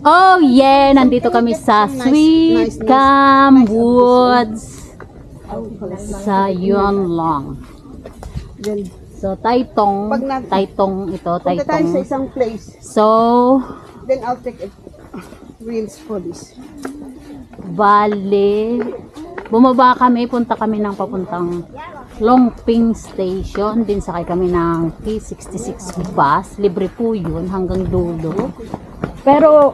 Oh yeah, nandito kami sa Sweet Cam Woods sa Yonlong. So Taytong ito, Punta tayo sa Taytong. isang place. So Then I'll take reels for this. bale, bumaba kami, punta kami ng papuntang Longping Station, din sakay kami ng K66 bus. Libre po yun hanggang dulo. Pero,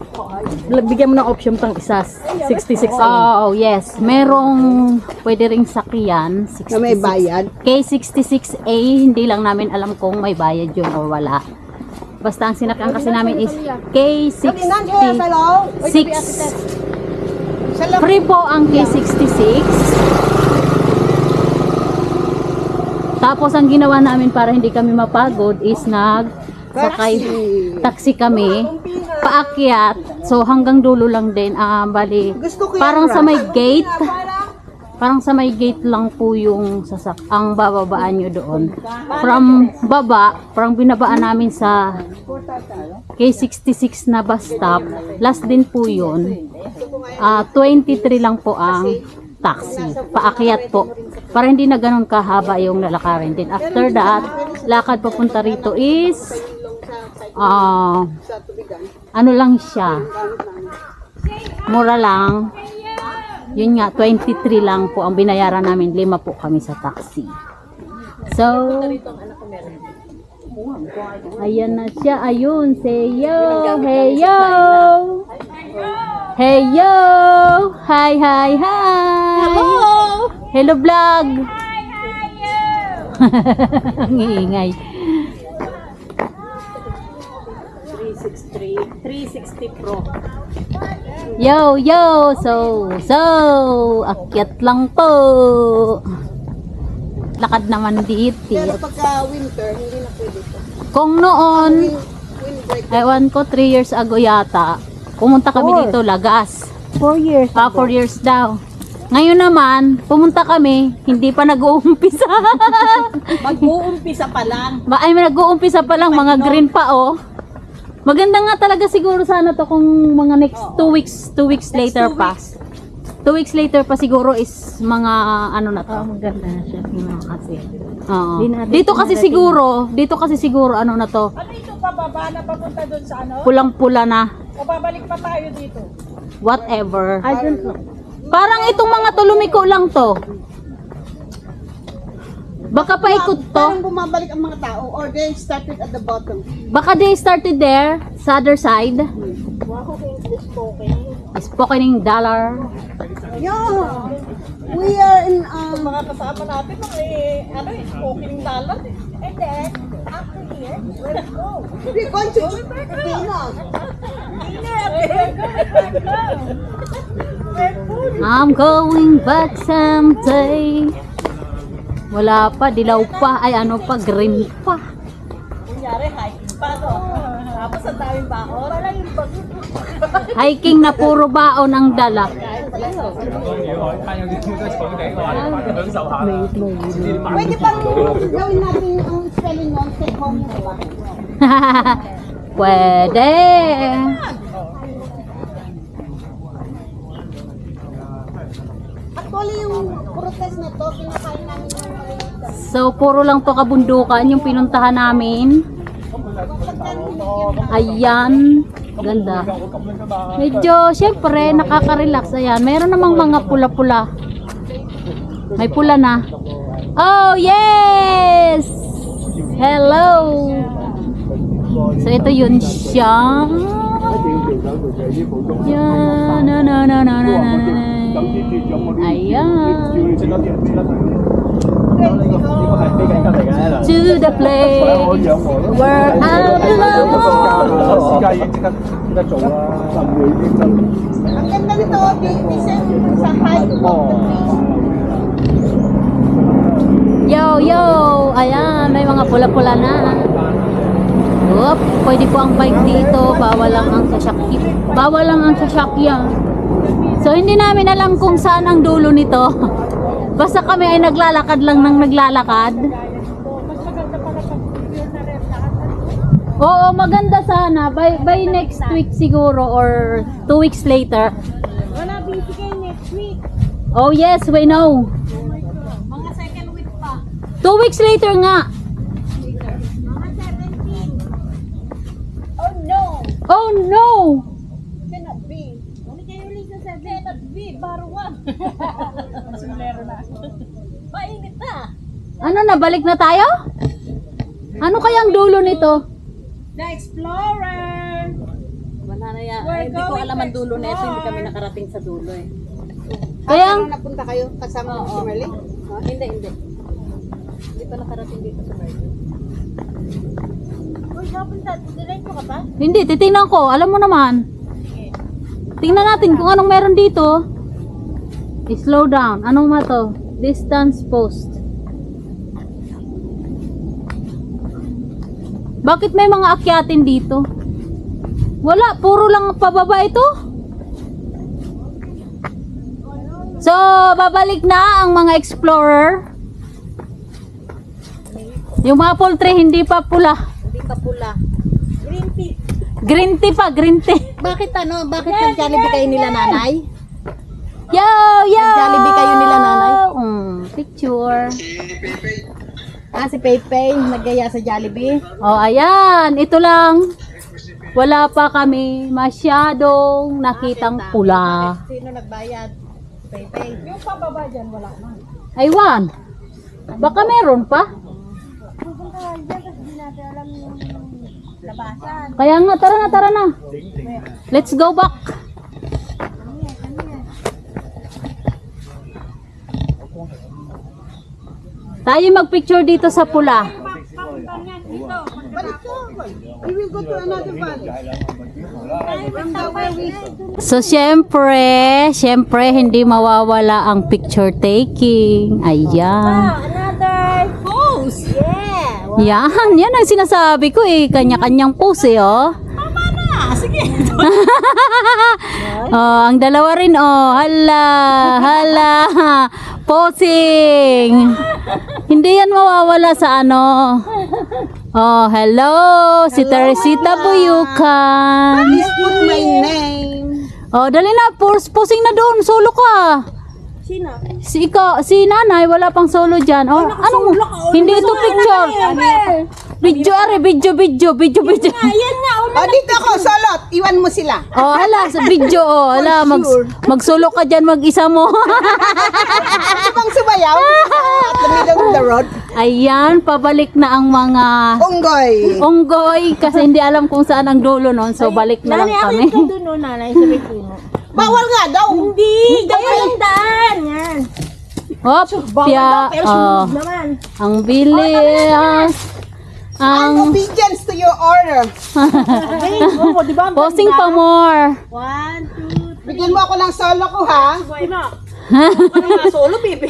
bigyan mo ng option pang isa, 66. Oh, yes. Merong pwede ring sakyan, Na may 66. bayad. K66A, hindi lang namin alam kung may bayad yun or wala. Basta ang sinakyan kasi namin is K66. Free po ang K66. Tapos ang ginawa namin para hindi kami mapagod is sakay taxi kami paakyat, so hanggang dulo lang din. Bali parang sa may gate, lang po yung ang bababaan nyo doon from baba. Parang binabaan namin sa K66 na bus stop, last din po yun. 23 lang po ang taxi paakyat po, para hindi na ganun kahaba yung lalakarin din. After that, lakad papunta rito is ano lang siya, mura lang yun nga, 23 lang po ang binayaran namin. 5 po kami sa taxi. So ayan na siya, ayun, say yo, hey yo, hey yo, hi hi hi, hello vlog. Ang iingay. 360 Pro. Yo, yo, so, akyat lang po. Lakad naman dito. Pero pagka winter, hindi na pwede ito. Kung noon, Windbreak. ewan ko, 3 years ago yata, pumunta kami dito, Lagas. 4 years. 4 years daw. Ngayon naman, pumunta kami, hindi pa nag-uumpisa. Mag-uumpisa pa lang. Ay, nag-uumpisa pa lang, mga green pa, oh. Maganda nga talaga siguro sana to kung mga next 2 weeks later pa. 2 weeks later pa siguro is mga ano na to. Maganda na siya. Kasi. Oo. Dito kasi siguro ano na to. Ano ito, pababa na papunta doon sa ano? Pulang-pula na. O babalik pa tayo dito? Whatever. I don't know. Parang itong mga to lumiko lang to. Baka paikot to. Parang bumabalik ang mga tao or they started at the bottom. Baka they started there sa other side. Spoken dollar. Yeah. We are in Mga kasama natin, opening dollar. And then, after here, let's go. we going to dinner. I'm going back someday. Wala pa, dilaw pa, ay ano pa, green pa. Kunyari, hiking pa, no? Tapos ang daming baon. Wala yung bagay. Hiking na puro baon ang dala. Pwede pang gawin natin ang spelling notes take home mo ba? Pwede. Actually, yung protest na to, kinakain namin yung maliit. So, puro lang to kabundukan yung pinuntahan namin. Ayan. Ganda. Medyo, syempre, nakaka-relax. Ayan. Meron namang mga pula-pula. May pula na. Oh, yes! Hello! So, ito yun siya. Yan. Ayan. To the place where I belong. Ang ganda nito, December sa height of the trees. Yo, yo! Ayan, may mga pula-pula na. Oop, pwede po ang bike dito. Bawal lang ang sasakyan. Bawal lang ang sasakyan. So, hindi namin alam kung saan ang dulo nito. Basta kami ay naglalakad lang ng naglalakad. Oo, maganda sana. By next week siguro or 2 weeks later. Wala, busy kayo next week. Oh yes, we know. Mga second week pa. 2 weeks later nga. Mga 17. Oh no! Oh no! Cannot be. Hindi kayo ulit sa 7. Cannot be, baruan. Sumulero na. Mainit na. Ano na, balik na tayo? Ano kayang dulo nito? The Explorer! Wala na yan. We're Hindi ko going alam to ang dulo na ito. Hindi explore. kami nakarating sa dulo eh. Kaya, Napunta kayo kasama mo si Merly? Hindi. Hindi pa nakarating dito sa Merly. Uy, kapunta. Diretso ka pa? hindi, titingnan ko. Alam mo naman. Tingnan natin kung anong meron dito. Slow down. Anong ma to? Distance post. Bakit may mga akyatin dito? Wala, puro lang pababa ito. So, babalik na ang mga explorer. Yung mga poultry hindi pa pula. Hindi pa pula. Green tea. Green tea pa, green tea. Bakit Bakit nag-Jollibee kayo nila nanay? Yo, yo! Nag-Jollibee kayo nila, nanay? Picture. Si Pepe, naggaya sa Jollibee. Oh, ayan. Ito lang. Wala pa kami masyadong nakitang pula. Sino nagbayad? Pepe. Yung pababa dyan, wala na. Aywan. Baka meron pa. Pupunta ka dyan, tapos di natin alam yung labasan. Kaya nga, tara na. Let's go back. Tayo magpicture dito sa pula. Papunta nga dito. Balik ko. We will go to another valley. From the where we... So, syempre, hindi mawawala ang picture taking. Ayan. Another pose! Yeah! Yan ang sinasabi ko eh. Kanya-kanyang pose eh, oh. Tama na! Sige! Oh, ang dalawa rin, oh. Hala. Posing. Hindi yan mawawala sa ano. Oh, hello. Si Teresita Buyukan. Please put my name. Oh, dali na. Posing na doon. Solo ka. Sino? Si nanay, wala pang solo dyan. Oh, anong? Hindi ito picture. Video. Ayan nga! Oh, dito ako, salot. Iwan mo sila. Oh, hala, sa video, oh, hala, magsolo ka dyan mag-isa mo. Ano bang subayaw? At the middle of the road. Ayan, pabalik na ang mga unggoy kasi hindi alam kung saan ang dulo nun. So, balik na lang kami. Nanay, doon, no, nanay, sa may puno. Bawal nga daw. Hindi! Dapat yung daan! Yan! Hop, pya, Pero sumunod naman. ang bilis. Ang obedience to your order. Okay, oo, di ba? Ang Posing ganda? pa more. 1, 2, Bigyan mo ako ng solo ko, ha? Sino? Ano nga solo, baby?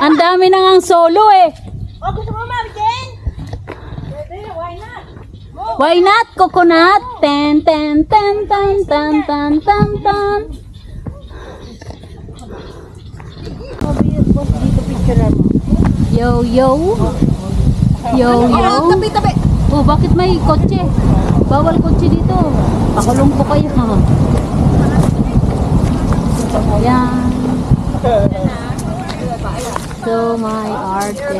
Ang dami na ngang solo eh. O, gusto mo, Marjen? Pwede, why not? Go! Why not coconut? Ten. Yo. Tabi. Oh, bakit may kotse? Bawal kotse dito. Pakulong po kayo. Ayan. So, my arte.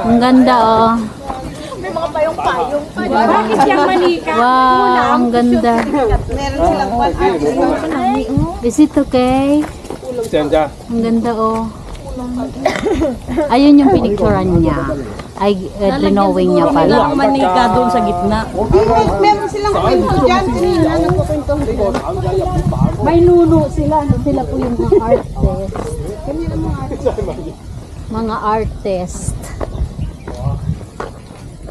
Ang ganda, oh. May mga payong-payong. Bakit yung manika? Wow, ang ganda. Meron silang 1 hour. Is it okay? Ang ganda, oh. Ayun yung pinicturan niya. Ay, drawing niya pala. Walang manika doon sa gitna. Meron silang kwento dyan. Kanina, nagkukwento. May nuno sila. Sila po yung mga artist. Mga artist.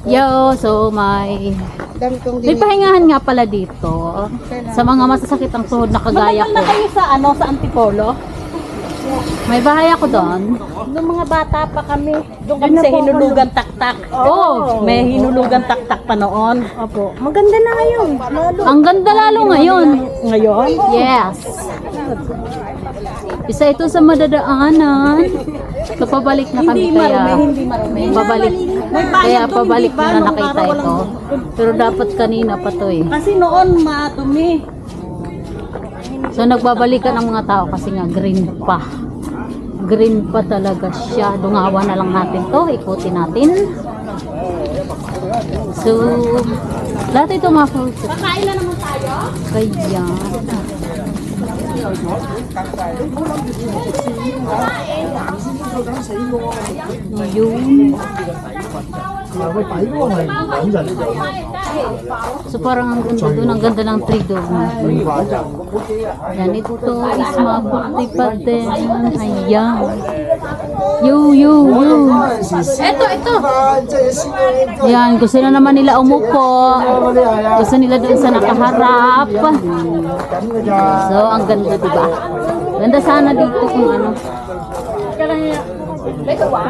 Yo, so may... Dami kong May pahingahan nga pala dito. Sa mga masasakit ang tuhod na kagaya ko. kayo sa sa Antipolo? May bahay ako doon. Nung mga bata pa kami, doon kami sa hinulugan taktak. Oh, May hinulugan taktak pa noon. Opo. Maganda na ngayon. ang ganda lalo ngayon. Ngayon? Yes. Isa ito sa madadaanan. So, pabalik na kami kaya. Pabalik. Kaya pabalik na nakita ito. Pero dapat kanina pa to eh. Kasi noon matumi. So, nagbabalikan ang mga tao kasi nga green pa. Green pa talaga siya. Dungawan na lang natin to. Ikutin natin. So, lahat ito mga fruits. Kakain na naman tayo? Kaya. Yun. So parang ang ganda doon, ang ganda ng tree doon. Yan, ito is maputi pa din. Ayan. Yo. Ito. Yan, gusto na naman nila umupo. Gusto nila doon sa nakaharap. So, ang ganda, diba? Ganda sana dito kung ano. Hindi. Sa paa.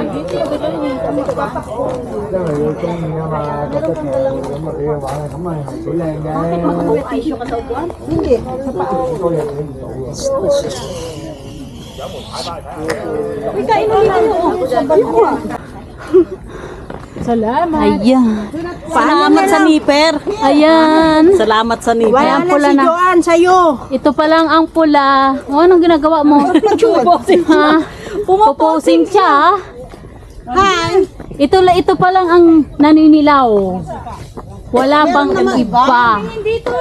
Kain mo dito. Sa balkon. Salamat. Ayan. Salamat sa nipper. Ayan. Salamat sa nipper. Ayan, pula na. Joan sa'yo. Ito pa lang ang pula. O, anong ginagawa mo? Ha? Puposing siya. Hi. Ito pa lang ang naninilaw. Wala bang iba? Dito.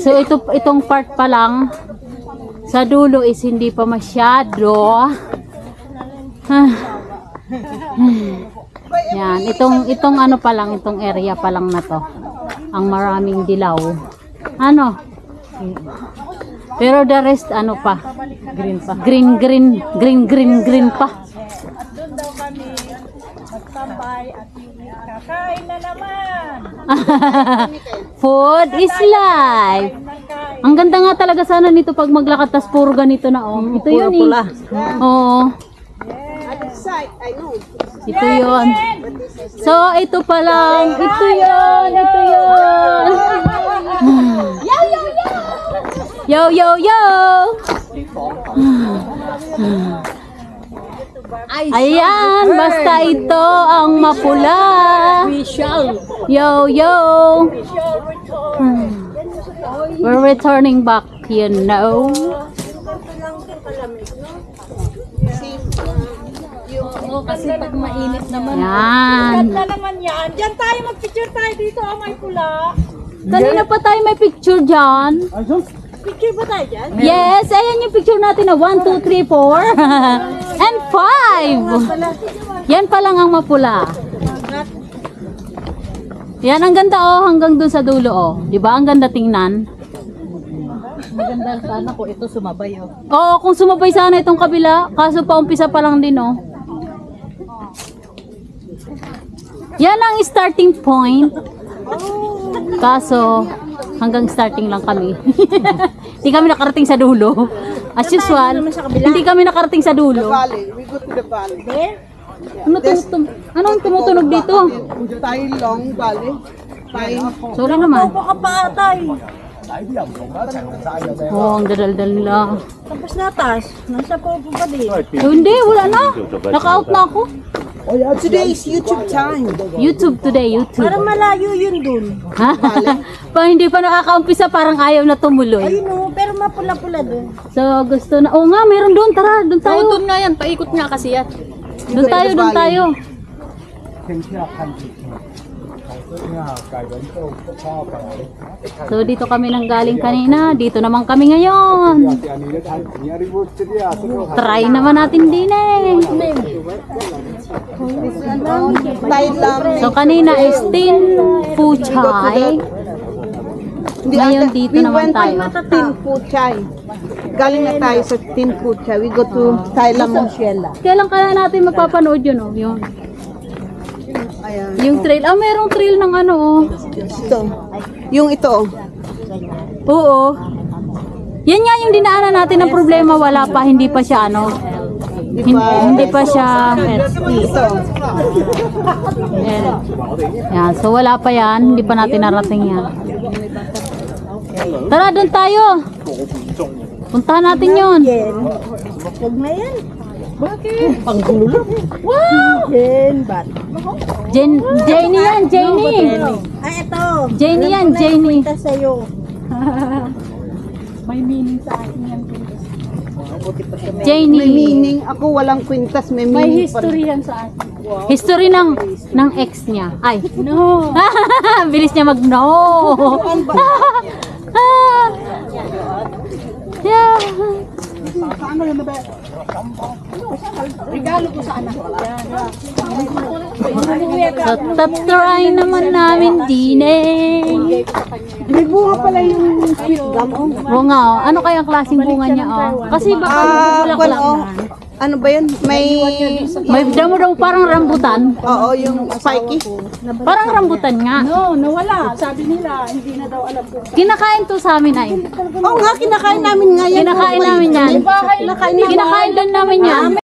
So itong part pa lang sa dulo is hindi pa masyado. Yan, itong ano pa lang, itong area pa lang na to. Ang maraming dilaw. Ano? Pero the rest ano pa? Green pa. Green pa. At doon daw kami magtambay at kakain na naman. Food is life. Ang ganda nga talaga sana nito pag maglakad tas puro ganito na oh. Ito yun eh. Oo. Ito yun. So ito pa lang. Ito yun. Yo. Ayan, basta ito ang mapula. Yo. We're returning back, you know. Oo, kasi pag mainit naman. Yan. Ganda naman yan. Diyan tayo, mag-picture tayo dito. May pula. Kanina pa tayo may picture dyan. Picture ba tayo dyan? Yes, ayan yung picture natin na 1, 2, 3, 4 and 5. Yan pa lang ang mapula. Yan ang ganda oh, hanggang dun sa dulo oh. 'Di ba? Ang ganda tingnan. Maganda sana ko ito sumabay oh. Oo, kung sumabay sana itong kabila, kaso pa umpisa pa lang din oh. Yan ang starting point. Kaso hanggang starting lang kami. Hindi kami nakarating sa dulo. As usual, hindi kami nakarating sa dulo. Valley. We go to the valley. There? Anong tumutunog dito? Tai Long Valley. Sorry naman. Baka pa atay. Oh, ang dadaldal nila. Tapos natas. Nasa po pa din. Hindi, wala na. Naka-out na ako. Today is YouTube time. YouTube today, YouTube. Parang malayo yun dun. Pa hindi pa nakakaumpisa, parang ayaw na tumuloy. Ayun oh, pero mapula-pula dun. So, gusto na. Oo nga, meron doon. Tara, doon tayo. Doon nga yan, paikot nga kasi yan. Doon tayo. So, dito kami nang galing kanina. Dito naman kami ngayon. Try naman natin din eh. So, kanina is Tin Phu Chai. Ngayon dito naman tayo. Tin Phu Chai. Galing na tayo sa Tin Phu Chai. We go to Thailand Montiela. Kailan kaya natin mapapanood yun oh? Yun. Ayan. Yung trail. Ah, merong trail ng ano oh. Ito. Yung ito. Oo. Yan nga yung dinaanan natin ng problema. Wala pa, hindi pa siya ano. Hindi pa siya Ito. yan. So wala pa yan. Hindi pa natin narating yan. Tara, doon tayo. Puntahan natin yun. Huwag na yan. Bakit? Panggulo lang. Wow! Jen, bat. Jenny yan, Jenny. Ay, ito. Jenny yan, Jenny. Ito sa'yo. May meaning sa akin yan. Jenny. May meaning. Ako walang kwintas. May May meaning pa rin. history yan sa akin. History ng ex niya. Ay. No. Bilis niya mag-no. Yeah. Regalo ko sa anak ko. So, tatry naman namin din eh. May bunga pala yung sweet gum. Oo nga, oh. Ano kaya ang klaseng bunga niya, oh? Kasi baka bulaklak oh. na. Ano ba yun? May damo-damo parang rambutan. Oo, yung spiky. Parang rambutan nga. No, nawala. Sabi nila, hindi na daw alam ko. Kinakain to sa amin ay. Oo nga, kinakain namin nga yan. Kinakain namin yan. Bahay lang. Kinakain din namin yan.